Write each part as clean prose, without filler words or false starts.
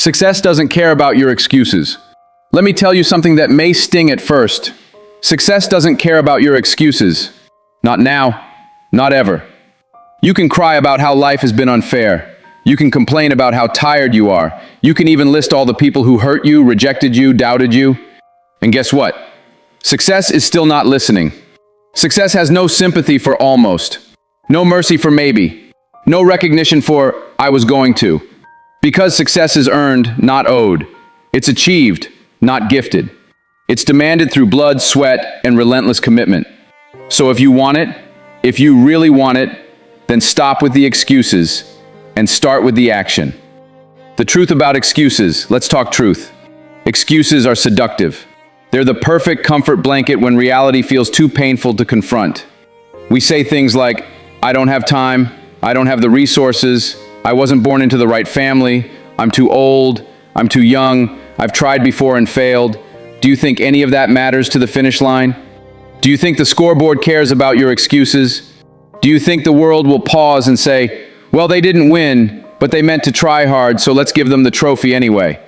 Success doesn't care about your excuses. Let me tell you something that may sting at first. Success doesn't care about your excuses. Not now, not ever. You can cry about how life has been unfair. You can complain about how tired you are. You can even list all the people who hurt you, rejected you, doubted you. And guess what? Success is still not listening. Success has no sympathy for almost, no mercy for maybe, no recognition for I was going to. Because success is earned, not owed. It's achieved, not gifted. It's demanded through blood, sweat, and relentless commitment. So if you want it, if you really want it, then stop with the excuses and start with the action. The truth about excuses, let's talk truth. Excuses are seductive. They're the perfect comfort blanket when reality feels too painful to confront. We say things like, I don't have time, I don't have the resources, I wasn't born into the right family, I'm too old, I'm too young, I've tried before and failed. Do you think any of that matters to the finish line? Do you think the scoreboard cares about your excuses? Do you think the world will pause and say, well, they didn't win, but they meant to try hard, so let's give them the trophy anyway?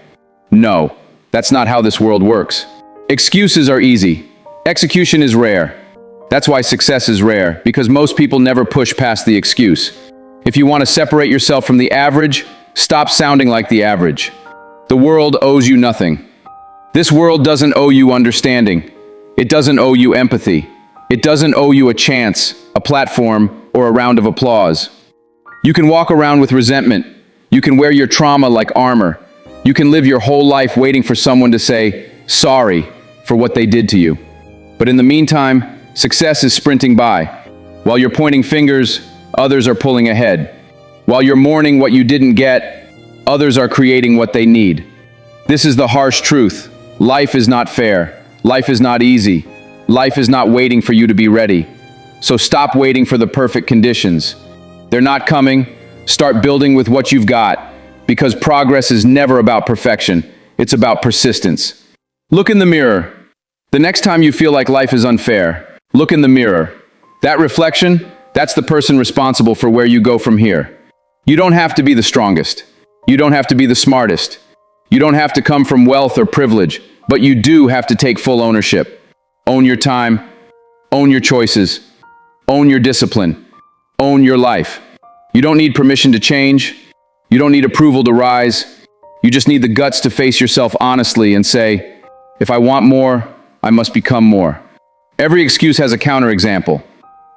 No, that's not how this world works. Excuses are easy. Execution is rare. That's why success is rare, because most people never push past the excuse. If you want to separate yourself from the average, stop sounding like the average. The world owes you nothing. This world doesn't owe you understanding. It doesn't owe you empathy. It doesn't owe you a chance, a platform, or a round of applause. You can walk around with resentment. You can wear your trauma like armor. You can live your whole life waiting for someone to say, sorry, for what they did to you. But in the meantime, success is sprinting by. While you're pointing fingers, others are pulling ahead. While you're mourning what you didn't get, others are creating what they need. This is the harsh truth. Life is not fair. Life is not easy. Life is not waiting for you to be ready. So stop waiting for the perfect conditions. They're not coming. Start building with what you've got, because progress is never about perfection. It's about persistence. Look in the mirror. The next time you feel like life is unfair, look in the mirror. That reflection, that's the person responsible for where you go from here. You don't have to be the strongest. You don't have to be the smartest. You don't have to come from wealth or privilege, but you do have to take full ownership. Own your time. Own your choices. Own your discipline. Own your life. You don't need permission to change. You don't need approval to rise. You just need the guts to face yourself honestly and say, if I want more, I must become more. Every excuse has a counterexample.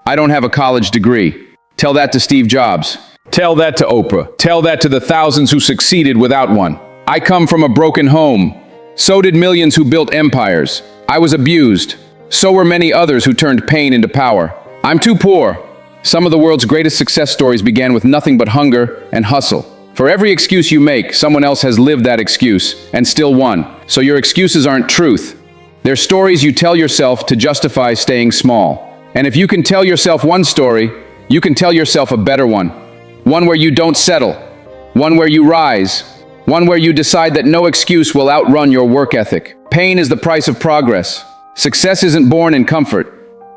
I don't have a college degree. Tell that to Steve Jobs. Tell that to Oprah. Tell that to the thousands who succeeded without one. I come from a broken home. So did millions who built empires. I was abused. So were many others who turned pain into power. I'm too poor. Some of the world's greatest success stories began with nothing but hunger and hustle. For every excuse you make, someone else has lived that excuse and still won. So your excuses aren't truth. They're stories you tell yourself to justify staying small. And if you can tell yourself one story, you can tell yourself a better one. One where you don't settle. One where you rise. One where you decide that no excuse will outrun your work ethic. Pain is the price of progress. Success isn't born in comfort.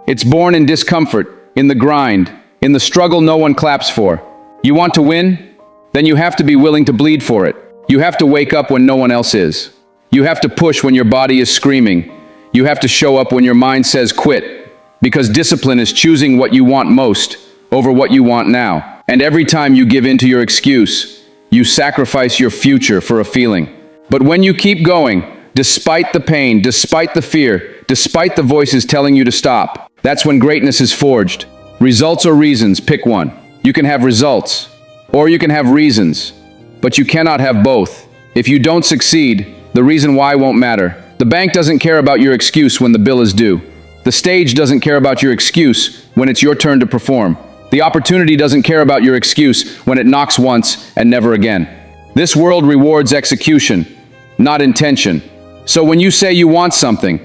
It's born in discomfort, in the grind, in the struggle no one claps for. You want to win? Then you have to be willing to bleed for it. You have to wake up when no one else is. You have to push when your body is screaming. You have to show up when your mind says quit. Because discipline is choosing what you want most over what you want now. And every time you give in to your excuse, you sacrifice your future for a feeling. But when you keep going, despite the pain, despite the fear, despite the voices telling you to stop, that's when greatness is forged. Results or reasons, pick one. You can have results, or you can have reasons, but you cannot have both. If you don't succeed, the reason why won't matter. The bank doesn't care about your excuse when the bill is due. The stage doesn't care about your excuse when it's your turn to perform. The opportunity doesn't care about your excuse when it knocks once and never again. This world rewards execution, not intention. So when you say you want something,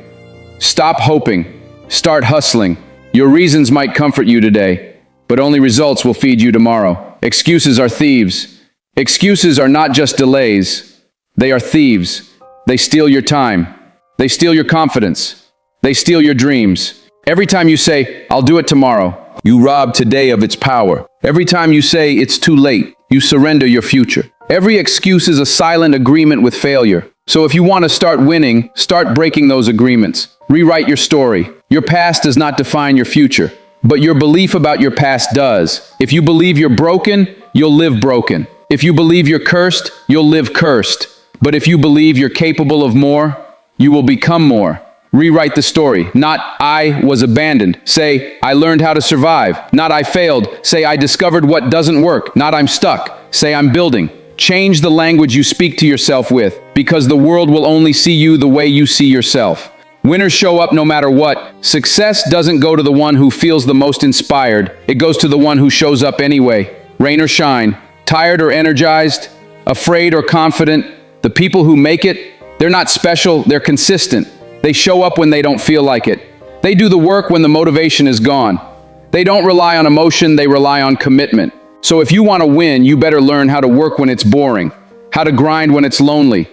stop hoping, start hustling. Your reasons might comfort you today, but only results will feed you tomorrow. Excuses are thieves. Excuses are not just delays. They are thieves. They steal your time. They steal your confidence. They steal your dreams. Every time you say, I'll do it tomorrow, you rob today of its power. Every time you say it's too late, you surrender your future. Every excuse is a silent agreement with failure. So if you want to start winning, start breaking those agreements. Rewrite your story. Your past does not define your future, but your belief about your past does. If you believe you're broken, you'll live broken. If you believe you're cursed, you'll live cursed. But if you believe you're capable of more, you will become more. Rewrite the story. Not, I was abandoned. Say, I learned how to survive. Not, I failed. Say, I discovered what doesn't work. Not, I'm stuck. Say, I'm building. Change the language you speak to yourself with, because the world will only see you the way you see yourself. Winners show up no matter what. Success doesn't go to the one who feels the most inspired. It goes to the one who shows up anyway. Rain or shine, tired or energized, afraid or confident. The people who make it, they're not special, they're consistent. They show up when they don't feel like it. They do the work when the motivation is gone. They don't rely on emotion, they rely on commitment. So if you want to win, you better learn how to work when it's boring, how to grind when it's lonely,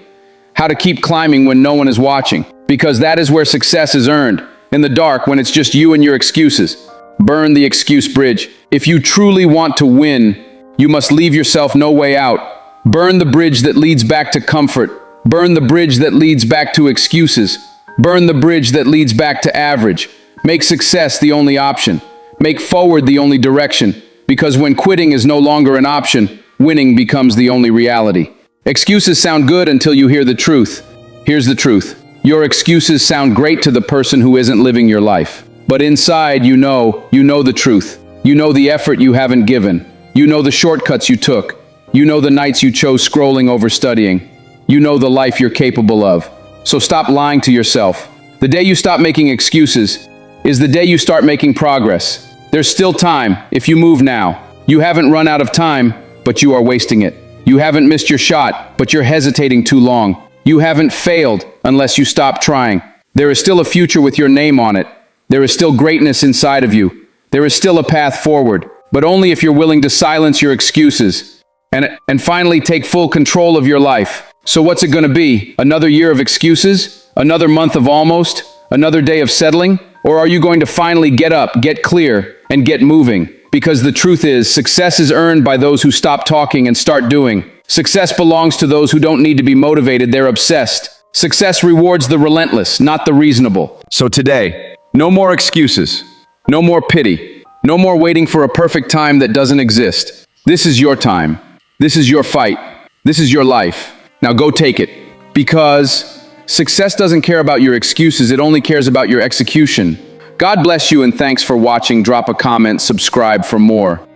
how to keep climbing when no one is watching, because that is where success is earned, in the dark when it's just you and your excuses. Burn the excuse bridge. If you truly want to win, you must leave yourself no way out. Burn the bridge that leads back to comfort. Burn the bridge that leads back to excuses. Burn the bridge that leads back to average. Make success the only option. Make forward the only direction. Because when quitting is no longer an option, winning becomes the only reality. Excuses sound good until you hear the truth. Here's the truth. Your excuses sound great to the person who isn't living your life. But inside, you know the truth. You know the effort you haven't given. You know the shortcuts you took. You know the nights you chose scrolling over studying. You know the life you're capable of. So stop lying to yourself. The day you stop making excuses is the day you start making progress. There's still time if you move now. You haven't run out of time, but you are wasting it. You haven't missed your shot, but you're hesitating too long. You haven't failed unless you stop trying. There is still a future with your name on it. There is still greatness inside of you. There is still a path forward, but only if you're willing to silence your excuses and finally take full control of your life. So what's it going to be? Another year of excuses? Another month of almost? Another day of settling? Or are you going to finally get up, get clear, and get moving? Because the truth is, success is earned by those who stop talking and start doing. Success belongs to those who don't need to be motivated, they're obsessed. Success rewards the relentless, not the reasonable. So today, no more excuses, no more pity, no more waiting for a perfect time that doesn't exist. This is your time. This is your fight. This is your life. Now go take it. Because success doesn't care about your excuses, it only cares about your execution. God bless you and thanks for watching. Drop a comment, subscribe for more.